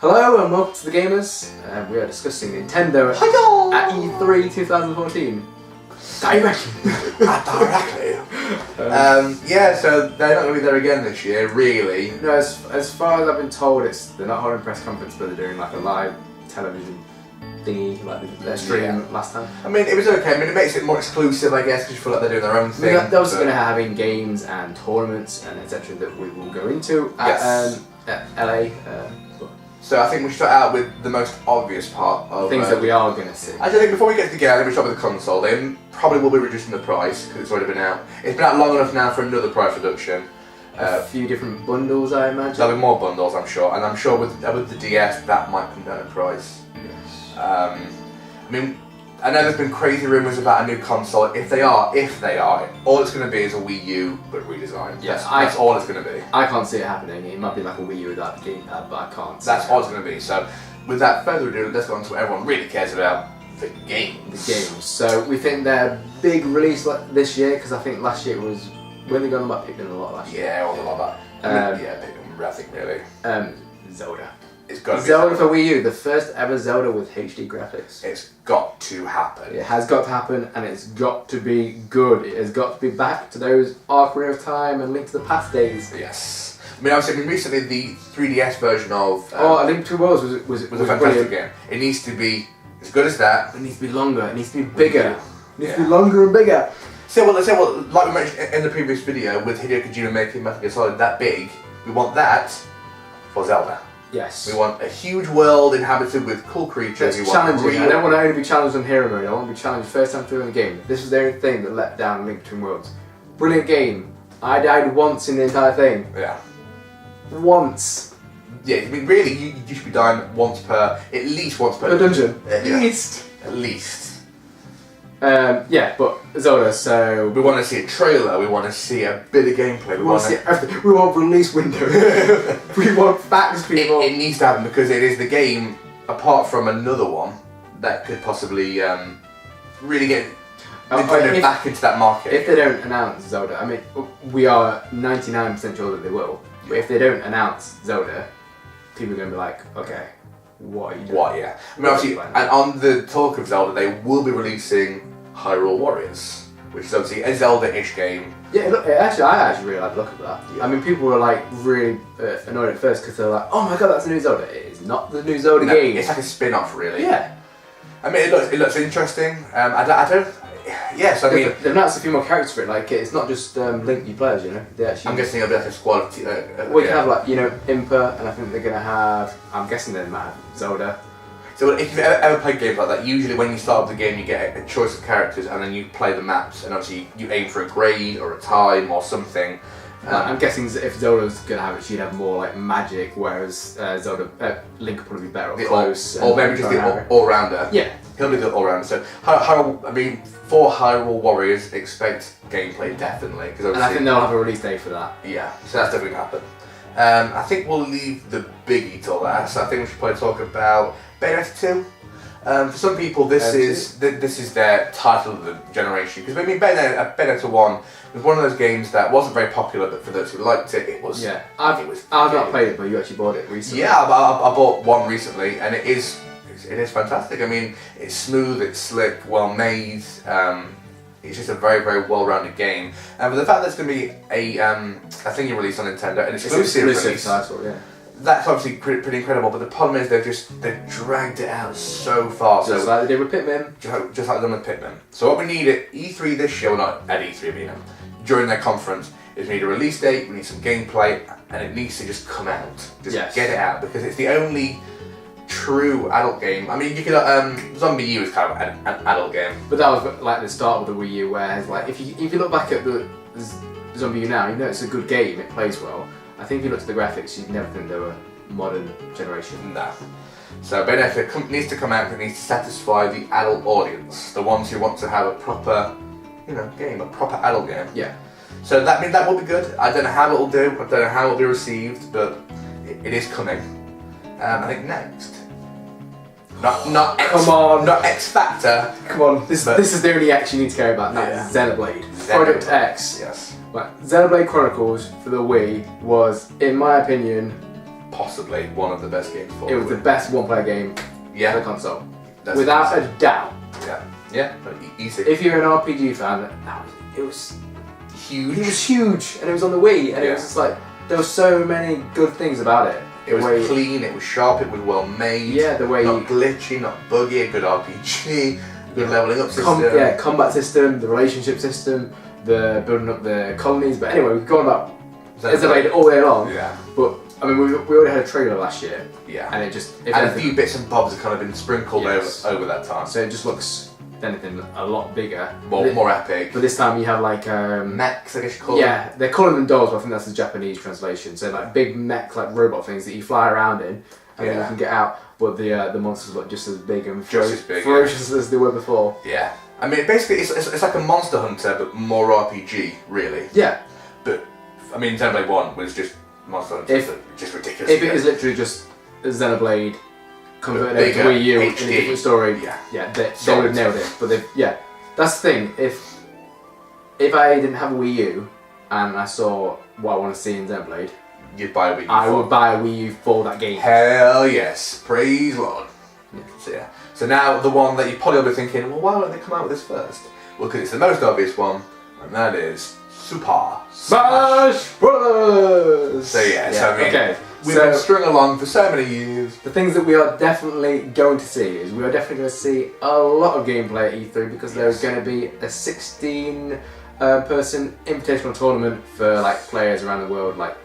Hello and welcome to the Gamers. We are discussing Nintendo at E3 2014. Directly. Yeah, so they're not going to be there again this year, really. No, as far as I've been told, they're not holding a press conference, but they're doing like a live television thingy, like their stream last time. I mean, it was okay. I mean, it makes it more exclusive, I guess, because you feel like they're doing their own thing. They're also going to have games and tournaments and etc. that we will go into at LA. So I think we should start out with the most obvious part of things that we are going to see. I think before we get to the game, let me start with the console. They probably will be reducing the price because it's already been out. It's been out long enough now for another price reduction. A few different bundles, I imagine. There'll be more bundles, I'm sure, and I'm sure with the DS that might come down in price. Yes. I mean, I know there's been crazy rumours about a new console. If they are, all it's going to be is a Wii U but redesigned. Yes, that's all it's going to be. I can't see it happening. It might be like a Wii U without the gamepad, but I can't see That's all it's going to be. So, without further ado, let's go on to what everyone really cares about: the games. The games. So we think their big release this year, because I think last year was when they got about Pikmin a lot last year. Yeah, all a lot of that. Pikmin, I think really. Zelda. It's got to be Zelda for Wii U, the first ever Zelda with HD graphics. It's got to happen. It has got to happen, and it's got to be good. It has got to be back to those Ocarina of Time and Link to the Past days. Yes. I mean, obviously, recently the 3DS version of A Link to the Worlds was a fantastic brilliant game. It needs to be as good as that. It needs to be longer. It needs to be bigger. It needs to be Yeah. longer and bigger. So, like we mentioned in the previous video, with Hideo Kojima making Metal Gear Solid that big, we want that for Zelda. Yes. We want a huge world inhabited with cool creatures. It's challenging. I don't want to only be challenged on hero mode. I want to be challenged first time through in the game. This was the only thing that let down Link Between Worlds. Brilliant game. I died once in the entire thing. Yeah. Once. Yeah, I mean, really, you should be dying at least once per dungeon. Yeah. At least. At least. Yeah, but Zelda, so... We want to see a trailer, we want to see a bit of gameplay. We want to see everything. We want release window. We want facts, people. It needs to happen because it is the game, apart from another one, that could possibly really get Nintendo back into that market. If they don't announce Zelda, I mean, we are 99% sure that they will, but if they don't announce Zelda, people are going to be like, okay, what are you doing? What, yeah. I mean, obviously, and on the talk of Zelda, they will be releasing Hyrule Warriors, which is obviously a Zelda-ish game. Yeah, look, I actually really like the look of that. Yeah. I mean, people were like really annoyed at first because they're like, oh my god, that's a new Zelda. It is not the new Zelda game. It's like a spin-off, really. Yeah. I mean, it looks interesting. Yes, I mean... They've announced a few more characters for it, like, it's not just Link you play as, you know? They actually... I'm guessing it'll be like a squad of... we can have, like, you know, Impa, and I think they're going to have... I'm guessing they might have Zelda. So if you've ever played games like that, usually when you start with the game you get a choice of characters and then you play the maps, and obviously you aim for a grade or a time or something. I'm guessing if Zelda's going to have it, she'd have more like magic, whereas Link would probably be better up close. Or maybe just the all-rounder. Yeah. He'll be the all-rounder. So, for Hyrule Warriors, expect gameplay definitely. And I think they'll have a release date for that. Yeah, so that's definitely going to happen. I think we'll leave the biggie till that, so I think we should probably talk about Bayonetta 2. For some people, this is their title of the generation, because I mean, Bayonetta 1 was one of those games that wasn't very popular, but for those who liked it, it was. Yeah, I've not played it, but you actually bought it recently. Yeah, I bought one recently, and it is fantastic. I mean, it's smooth, it's slick, well made. It's just a very, very well-rounded game, and but the fact that it's going to be a thing you release on Nintendo, an exclusive release. Title, yeah. That's obviously pretty incredible, but the problem is they've dragged it out so far. Just like they did with Pikmin. Just like they've done with Pikmin. So what we need at E3 this year, well not at E3, but you know, during their conference, is we need a release date, we need some gameplay, and it needs to just come out. Just get it out, because it's the only true adult game. I mean, you could Zombie U is kind of an adult game. But that was like the start of the Wii U, whereas like if you look back at the Zombie U now, you know it's a good game, it plays well. I think if you look at the graphics, you'd never think they were modern generation. No. So Bayonetta needs to come out and it needs to satisfy the adult audience, the ones who want to have a proper, game, a proper adult game. Yeah. So that will be good. I don't know how it'll do. I don't know how it'll be received, but it is coming. I think next. Not X Factor. Come on, this is the only X you need to care about. That's Xenoblade. Project X. Yes. Right. Xenoblade Chronicles for the Wii was, in my opinion, possibly one of the best games for It was the best one-player game yeah. for the console, That's without easy. a doubt. Yeah, easy. If you're an RPG fan, it was Huge. It was huge, and it was on the Wii, and it was just like there were so many good things about it. It was clean, it was sharp, it was well made. Yeah, the way not glitchy, not buggy, a good RPG, good leveling up system. Combat system, the relationship system, the building up the colonies. But anyway, we've gone about Zelda all day long. Yeah. But I mean, we already had a trailer last year. Yeah. And it just a few bits and bobs have kind of been sprinkled over that time. So it just looks, if anything, a lot bigger. More epic. But this time you have like mechs, I guess you call them. Yeah, they're calling them dolls, but I think that's the Japanese translation. So like big mech, like robot things that you fly around in, and then you can get out. But the monsters look just as big and ferocious as they were before. Yeah. I mean, basically, it's like a Monster Hunter, but more RPG, really. Yeah. But I mean, Xenoblade 1 was just Monster Hunter, just ridiculous. If it is literally just Xenoblade converted over to Wii U in a different story, they would have nailed it. But that's the thing. If I didn't have a Wii U and I saw what I want to see in Xenoblade, you'd buy a Wii U. I would buy a Wii U for that game. Hell yes, praise Lord. Yeah. So now the one that you probably will be thinking, well, why don't they come out with this first? Well, because it's the most obvious one, and that is Super Smash Bros. So I mean, okay. We've been strung along for so many years. The things that we are definitely going to see is we are definitely going to see a lot of gameplay at E3 because there's going to be a 16 person invitational tournament for like players around the world, like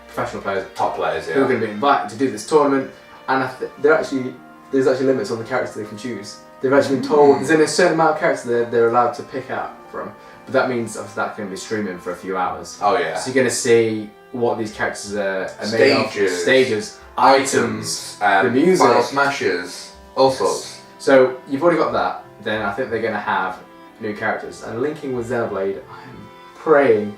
professional players, top players, who are going to be invited to do this tournament, and there's actually limits on the characters they can choose. They've actually been told there's only a certain amount of characters they're allowed to pick out from, but that means obviously that's going to be streaming for a few hours. Oh yeah. So you're going to see what these characters are made of. Stages, items, the music, final smashes, all sorts. So you've already got that. Then I think they're going to have new characters, and linking with Xenoblade, I'm praying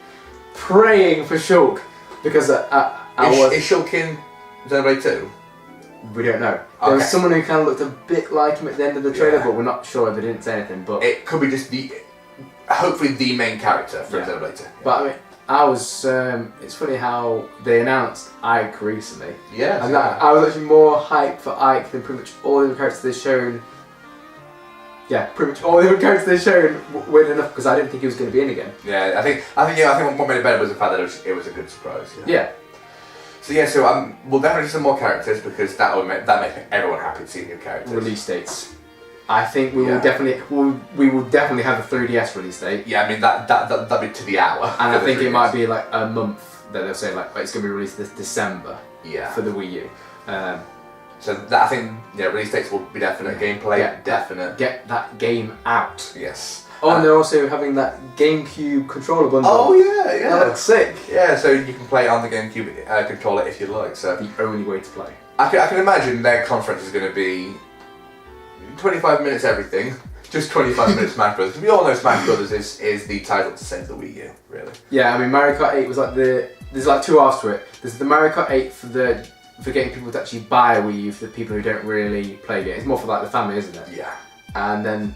for Shulk because is Shulk in Xenoblade 2? We don't know. There was someone who kind of looked a bit like him at the end of the trailer, but we're not sure if they didn't say anything. But it could be just hopefully the main character from Xenoblade 2. But I mean, it's funny how they announced Ike recently. Yeah. And I was actually more hyped for Ike than pretty much all the characters they've shown. Yeah, pretty much all the characters they've shown weird enough because I didn't think he was going to be in again. Yeah, I think what made it better was the fact that it was a good surprise. Yeah. So we'll definitely see some more characters because that makes everyone happy to see new characters. Release dates. I think we will definitely have the 3DS release date. Yeah, I mean that'd be to the hour. And I think it might be like a month that they'll say like it's going to be released this December. Yeah. For the Wii U. So that I think release dates will be definite. Gameplay definite. Get that game out. Yes. Oh, and they're also having that GameCube controller bundle. Oh yeah. That looks sick. Yeah, so you can play on the GameCube controller if you like. So the only way to play. I can imagine their conference is going to be 25 minutes everything, just 25 minutes Smash Bros. Because we all know Smash Bros. is the title to save the Wii U, really. Yeah, I mean Mario Kart 8 was like there's like two halves to it. There's the Mario Kart 8 for getting people to actually buy a Wii U for the people who don't really play games. It's more for like the family, isn't it? Yeah. And then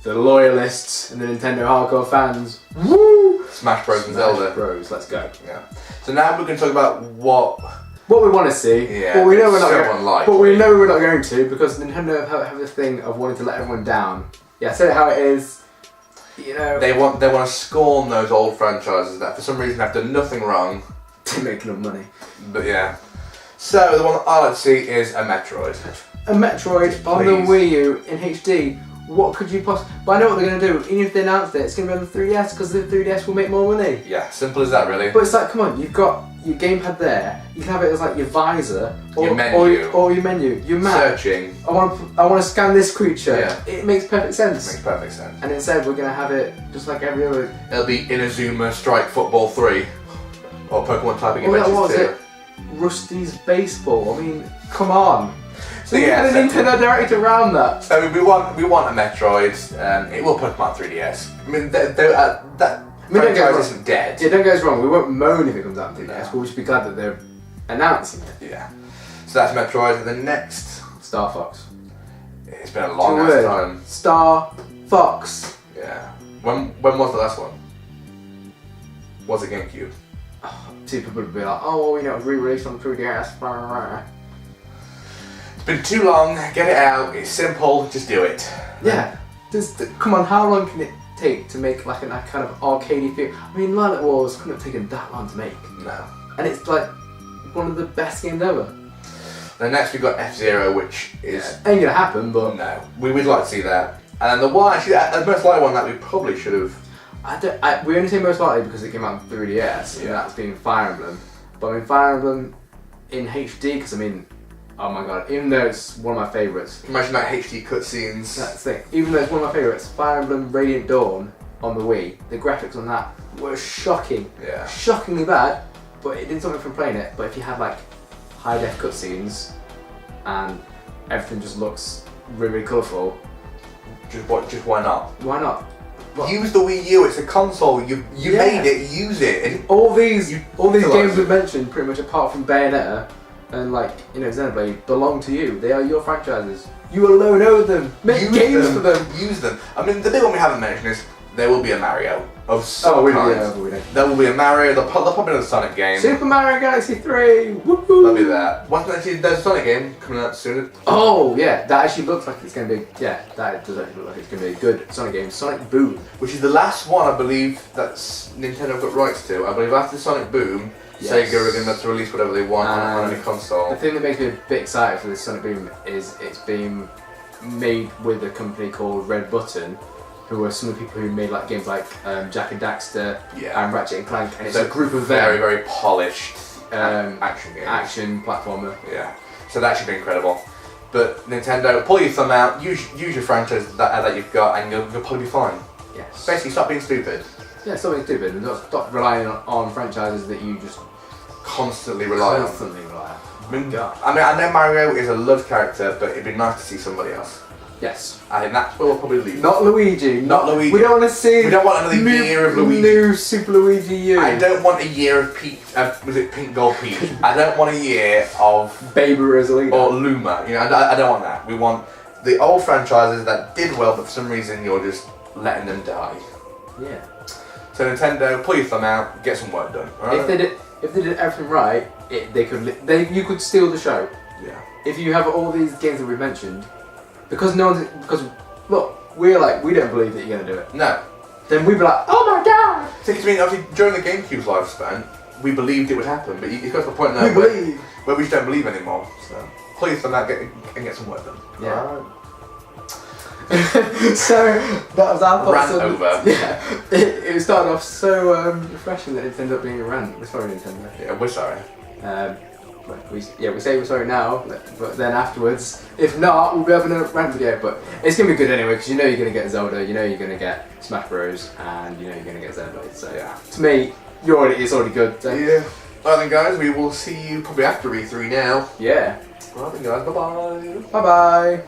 the loyalists and the Nintendo hardcore fans. Woo! Smash Bros. And Zelda. Smash Bros. Let's go. Yeah. So now we're going to talk about what we want to see. Yeah. But we know we're not going to because Nintendo have this thing of wanting to let everyone down. Yeah, say it how it is. You know. They want to scorn those old franchises that for some reason have done nothing wrong. To make enough money. But yeah. So the one that I like to see is a Metroid. A Metroid on the Wii U in HD. What could you possibly... But I know what they're going to do. Even if they announced it, it's going to be on the 3DS because the 3DS will make more money. Yeah, simple as that really. But it's like, come on, you've got your gamepad there. You can have it as like your visor. Or your menu. Or your menu. Your map. Searching. I want to scan this creature. Yeah. It makes perfect sense. It makes perfect sense. And instead we're going to have it just like every other... It'll be Inazuma Strike Football 3. Or Pokemon Typing Adventures 2. Rusty's Baseball. I mean, come on. So the Nintendo Direct around that. So we want a Metroid. It will put them on 3DS. I mean, that franchise isn't dead. Yeah, don't get us wrong. We won't moan if it comes out on 3DS. We'll just be glad that they're announcing it. Yeah. So that's Metroid. And the next Star Fox. It's been a long ass time. Star Fox. Yeah. When was the last one? Was it GameCube? people would be like, oh, well, it was re-released on 3DS. Blah, blah, blah. It's been too long. Get it out. It's simple. Just do it. Yeah. Come on, how long can it take to make like a kind of arcadey feel? I mean, Lilac Wars couldn't have taken that long to make. No. And it's like one of the best games ever. Then next we've got F-Zero, which is... Ain't gonna happen, but... No. We'd like to see that. And the one, actually, the most likely one that we probably should have... we only say most likely because it came out on 3DS, and that's been Fire Emblem. But I mean, Fire Emblem in HD, because I mean, oh my god, even though it's one of my favourites. Imagine that HD cutscenes. That's the thing. Even though it's one of my favourites, Fire Emblem Radiant Dawn on the Wii, the graphics on that were shocking. Yeah. Shockingly bad, but it didn't stop me from playing it. But if you had like high def cutscenes and everything just looks really, really colourful. Just why not? Why not? What? Use the Wii U. It's a console. You made it. Use it. And all these games we've mentioned, pretty much apart from Bayonetta and like Xenoblade, belong to you. They are your franchises. You alone own them. Make games for them. Use them. I mean, the big one we haven't mentioned is there will be a Mario of some kind. There will be a Mario. They'll probably another Sonic game. Super Mario Galaxy 3. Woohoo! There'll be that. There's a Sonic game coming out soon. Oh yeah, that actually looks like it's going to be. Yeah, that does actually look like it's going to be a good Sonic game. Sonic Boom, which is the last one I believe that's Nintendo got rights to. I believe after Sonic Boom, Sega are going to release whatever they want on any console. The thing that makes me a bit excited for this Sonic Boom is it's being made with a company called Red Button, who are some of the people who made like games like Jak and Daxter and Ratchet and Clank, and it's a group of very, very polished action games. Action platformer. Yeah, so that should be incredible. But Nintendo, pull your thumb out, use your franchise that you've got, and you'll probably be fine. Yes. Basically, stop being stupid. Yeah, stop being stupid, and stop relying on franchises that you just constantly rely on. I mean, I know Mario is a loved character, but it'd be nice to see somebody else. Yes. I think that's where we'll probably leave. Not Luigi. Not Luigi. We don't want to see. We don't want another year of Luigi. New Super Luigi U. I don't want a year of Peach. Was it Pink Gold Peach? I don't want a year of Baby Rosalina or Luma. You know, I don't want that. We want the old franchises that did well, but for some reason you're just letting them die. Yeah. So Nintendo, pull your thumb out, get some work done. Right? If they did everything right, you could steal the show. Yeah. If you have all these games that we mentioned, because look, we don't believe that you're gonna do it. No. Then we'd be like, oh my god. Because I mean, obviously during the GameCube's lifespan, we believed it would happen, but it's got to the point now where we just don't believe anymore. So pull your thumb out and get some work done. Yeah. Right. So that was our thoughts. Rant over. Yeah, it started off so refreshing that it ended up being a rant. We're sorry, Nintendo. Yeah, we're sorry. We say we're sorry now, but then afterwards, if not, we'll be having a rant video. But it's gonna be good anyway, because you know you're gonna get Zelda, you know you're gonna get Smash Bros, and you know you're gonna get Xenoblade. So yeah, to me, it's already good. So. Yeah. Alright then, guys, we will see you probably after E3 now. Yeah. Alright then, guys, bye bye. Bye bye.